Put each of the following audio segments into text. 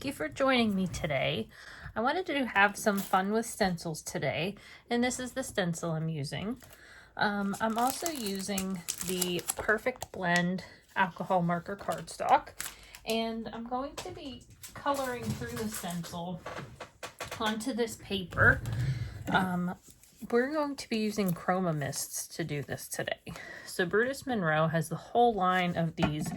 you for joining me today. I wanted to have some fun with stencils today, and this is the stencil I'm using. I'm also using the Perfect Blend alcohol marker cardstock, and I'm going to be coloring through the stencil onto this paper. We're going to be using Chroma Mists to do this today. So Brutus Monroe has the whole line of these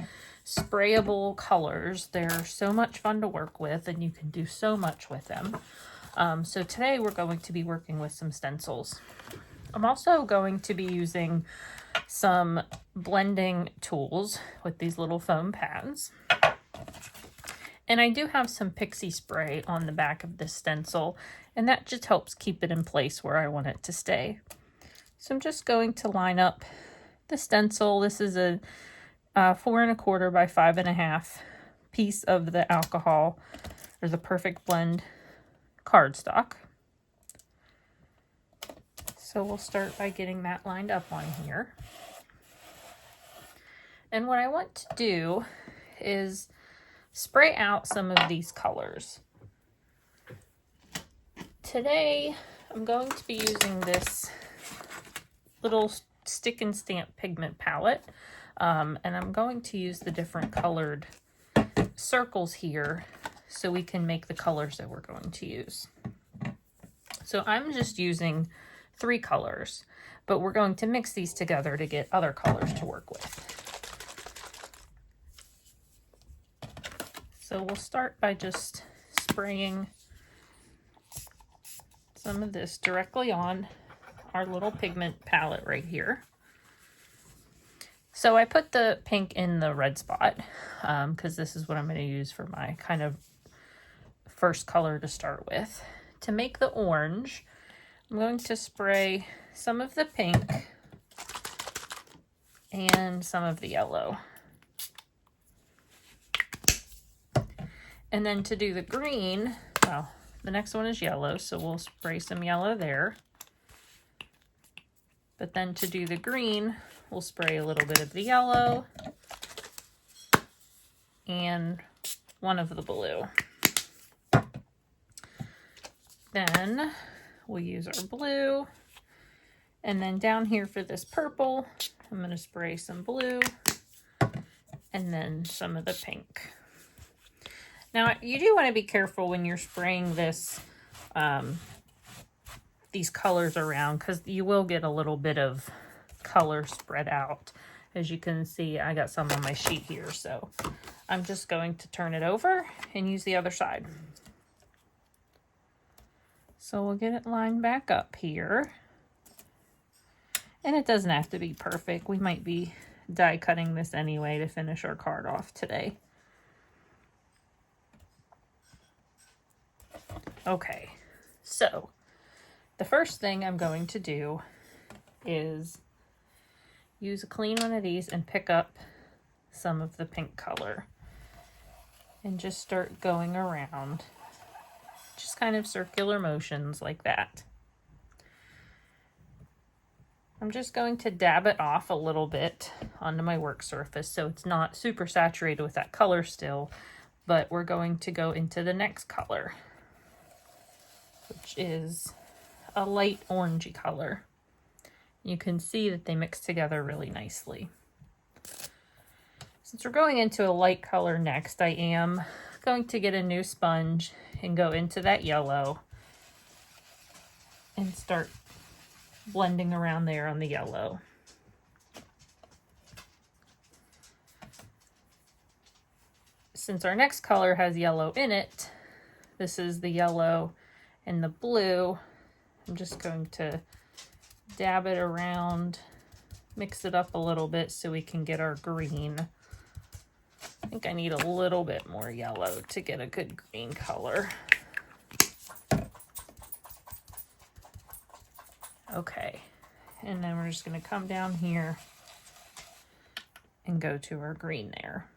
sprayable colors. They're so much fun to work with, and you can do so much with them. So today we're going to be working with some stencils. I'm also going to be using some blending tools with these little foam pads. And I do have some pixie spray on the back of this stencil, and that just helps keep it in place where I want it to stay. So I'm just going to line up the stencil. This is a 4 1/4 by 5 1/2 piece of the alcohol, or the Perfect Blend cardstock. So we'll start by getting that lined up on here. And what I want to do is spray out some of these colors. Today, I'm going to be using this little stick and stamp pigment palette, and I'm going to use the different colored circles here so we can make the colors that we're going to use. So I'm just using 3 colors, but we're going to mix these together to get other colors to work with. So we'll start by just spraying some of this directly on our little pigment palette right here. So I put the pink in the red spot because this is what I'm going to use for my kind of first color to start with. To make the orange, I'm going to spray some of the pink and some of the yellow. And then to do the green, well, the next one is yellow, so we'll spray some yellow there. But then to do the green, we'll spray a little bit of the yellow and one of the blue. Then we'll use our blue. And then down here for this purple, I'm going to spray some blue and then some of the pink. Now, you do want to be careful when you're spraying this, these colors around, because you will get a little bit of color spread out. As you can see, I got some on my sheet here, so I'm just going to turn it over and use the other side. So we'll get it lined back up here. And it doesn't have to be perfect. We might be die cutting this anyway to finish our card off today. Okay, so the first thing I'm going to do is use a clean one of these and pick up some of the pink color and just start going around, just kind of circular motions like that. I'm just going to dab it off a little bit onto my work surface so it's not super saturated with that color still, but we're going to go into the next color, which is a light orangey color. You can see that they mix together really nicely. Since we're going into a light color next, I am going to get a new sponge and go into that yellow and start blending around there on the yellow. Since our next color has yellow in it, this is the yellow and the blue, I'm just going to dab it around, mix it up a little bit so we can get our green. I think I need a little bit more yellow to get a good green color. Okay, and then we're just going to come down here and go to our green there.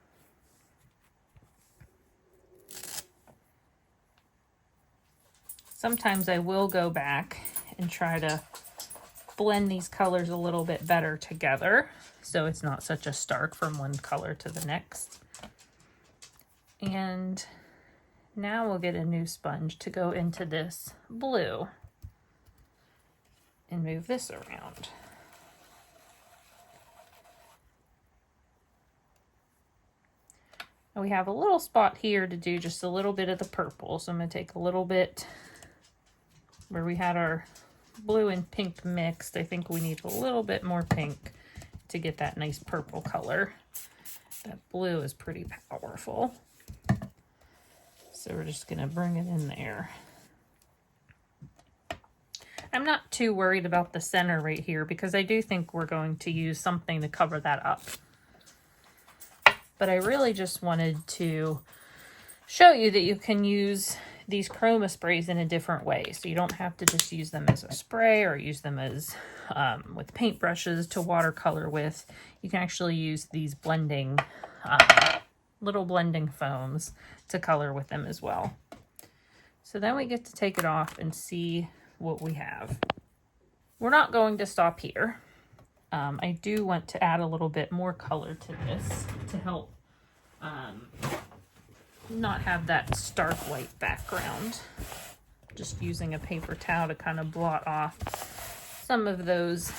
Sometimes I will go back and try to blend these colors a little bit better together so it's not such a stark from one color to the next. And Now we'll get a new sponge to go into this blue and move this around. And we have a little spot here to do just a little bit of the purple. So I'm going to take a little bit where we had our blue and pink mixed. I think we need a little bit more pink to get that nice purple color. That blue is pretty powerful. So we're just going to bring it in there. I'm not too worried about the center right here because I do think we're going to use something to cover that up. But I really just wanted to show you that you can use these chroma sprays in a different way. So you don't have to just use them as a spray or use them as with paintbrushes to watercolor with. You can actually use these blending, little blending foams to color with them as well. So then we get to take it off and see what we have. We're not going to stop here. I do want to add a little bit more color to this to help not have that stark white background. Just using a paper towel to kind of blot off some of those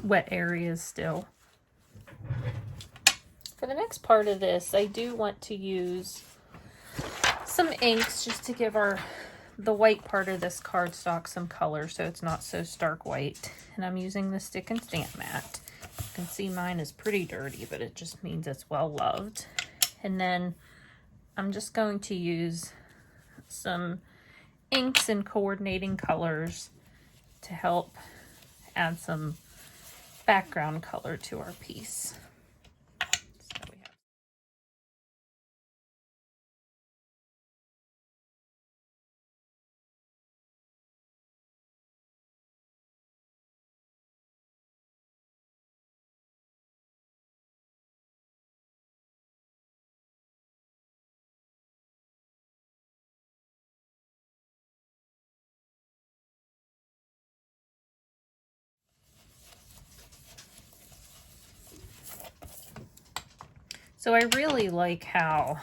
wet areas still. For the next part of this, I do want to use some inks just to give the white part of this cardstock some color so it's not so stark white. And I'm using the Stick and Stamp mat. You can see mine is pretty dirty, but it just means it's well loved. And then I'm just going to use some inks and coordinating colors to help add some background color to our piece. So I really like how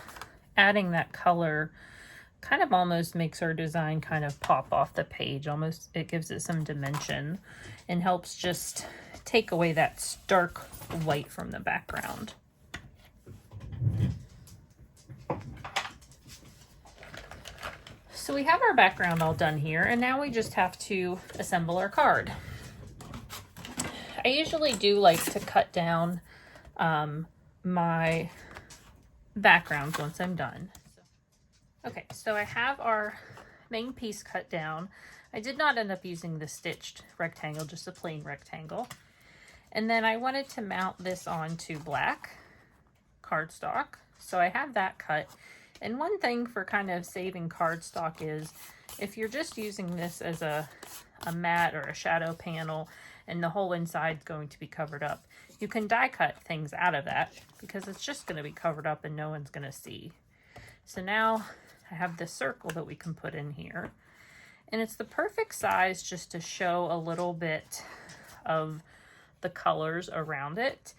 adding that color kind of almost makes our design kind of pop off the page. Almost, it gives it some dimension and helps just take away that stark white from the background. So we have our background all done here, and now we just have to assemble our card. I usually do like to cut down my backgrounds once I'm done. Okay, so I have our main piece cut down. I did not end up using the stitched rectangle, just a plain rectangle. And then I wanted to mount this onto black cardstock. So I have that cut. And one thing for kind of saving cardstock is if you're just using this as a mat or a shadow panel and the whole inside is going to be covered up, you can die cut things out of that because it's just going to be covered up and no one's going to see. So now I have this circle that we can put in here, and it's the perfect size just to show a little bit of the colors around it.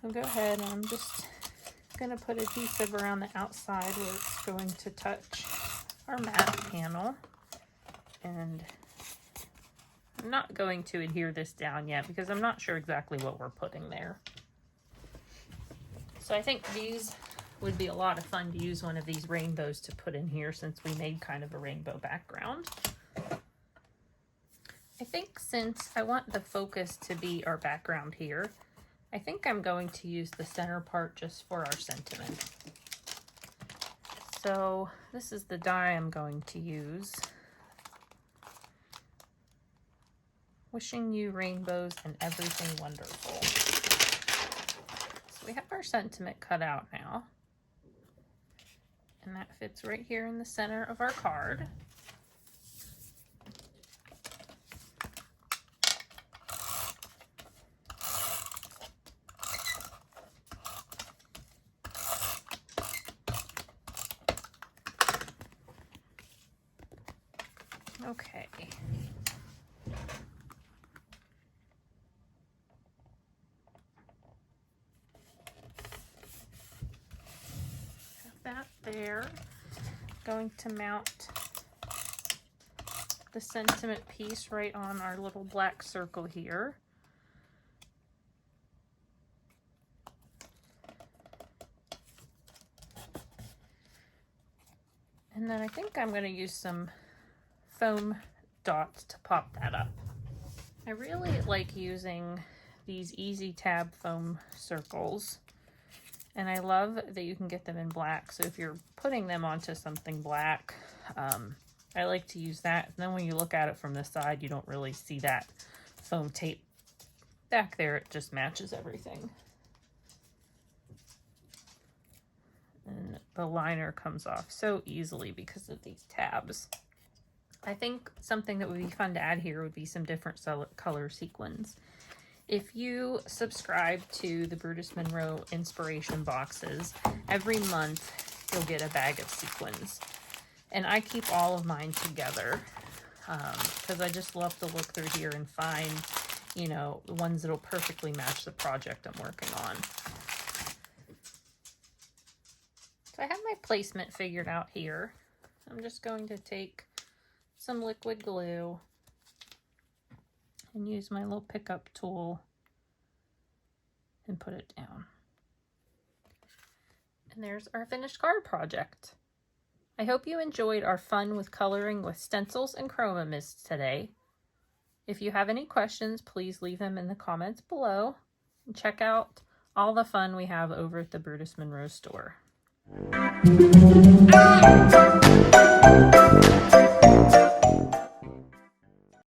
I'll go ahead and I'm just going to put adhesive around the outside where it's going to touch our matte panel. And I'm not going to adhere this down yet because I'm not sure exactly what we're putting there. So I think these would be a lot of fun to use one of these rainbows to put in here since we made kind of a rainbow background. I think since I want the focus to be our background here, I think I'm going to use the center part just for our sentiment. So this is the die I'm going to use. Wishing you rainbows and everything wonderful. So we have our sentiment cut out now. And that fits right here in the center of our card. Okay. there. Going to mount the sentiment piece right on our little black circle here. And then I think I'm going to use some foam dots to pop that up. I really like using these easy tab foam circles, and I love that you can get them in black. So if you're putting them onto something black, I like to use that. And then when you look at it from the side, you don't really see that foam tape back there. It just matches everything. And the liner comes off so easily because of these tabs. I think something that would be fun to add here would be some different color sequins. If you subscribe to the Brutus Monroe inspiration boxes, every month you'll get a bag of sequins. And I keep all of mine together because I just love to look through here and find, you know, the ones that'll perfectly match the project I'm working on. So I have my placement figured out here. I'm just going to take some liquid glue and use my little pickup tool and put it down. And there's our finished card project. I hope you enjoyed our fun with coloring with stencils and chroma mists today. If you have any questions, please leave them in the comments below. And check out all the fun we have over at the Brutus Monroe store.